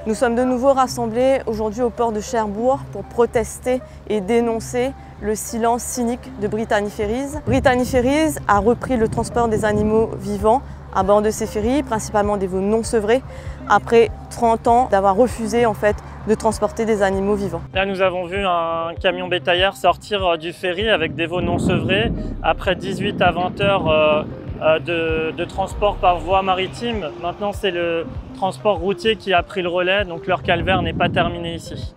Nous sommes de nouveau rassemblés aujourd'hui au port de Cherbourg pour protester et dénoncer le silence cynique de Brittany Ferries. Brittany Ferries a repris le transport des animaux vivants à bord de ces ferries, principalement des veaux non sevrés, après 30 ans d'avoir refusé de transporter des animaux vivants. Là, nous avons vu un camion bétaillère sortir du ferry avec des veaux non sevrés après 18 à 20 heures de transport par voie maritime. Maintenant, c'est le transport routier qui a pris le relais, donc leur calvaire n'est pas terminé ici.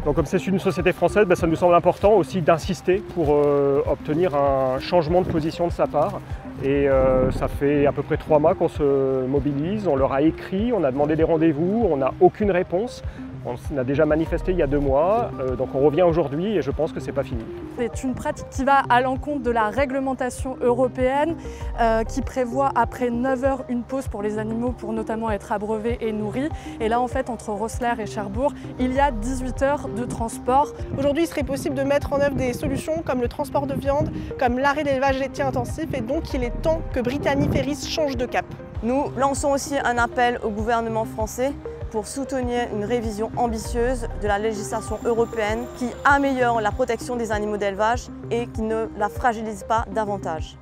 Donc comme c'est une société française, ça nous semble important aussi d'insister pour obtenir un changement de position de sa part. Et ça fait à peu près 3 mois qu'on se mobilise, on leur a écrit, on a demandé des rendez-vous, on n'a aucune réponse. On a déjà manifesté il y a 2 mois, donc on revient aujourd'hui et je pense que c'est pas fini. C'est une pratique qui va à l'encontre de la réglementation européenne qui prévoit après 9 heures une pause pour les animaux pour notamment être abreuvés et nourris. Et là entre Rosslare et Cherbourg, il y a 18 heures de transport. Aujourd'hui, il serait possible de mettre en œuvre des solutions comme le transport de viande, comme l'arrêt de l'élevage laitier intensif et donc il est temps que Brittany Ferries change de cap. Nous lançons aussi un appel au gouvernement français pour soutenir une révision ambitieuse de la législation européenne qui améliore la protection des animaux d'élevage et qui ne la fragilise pas davantage.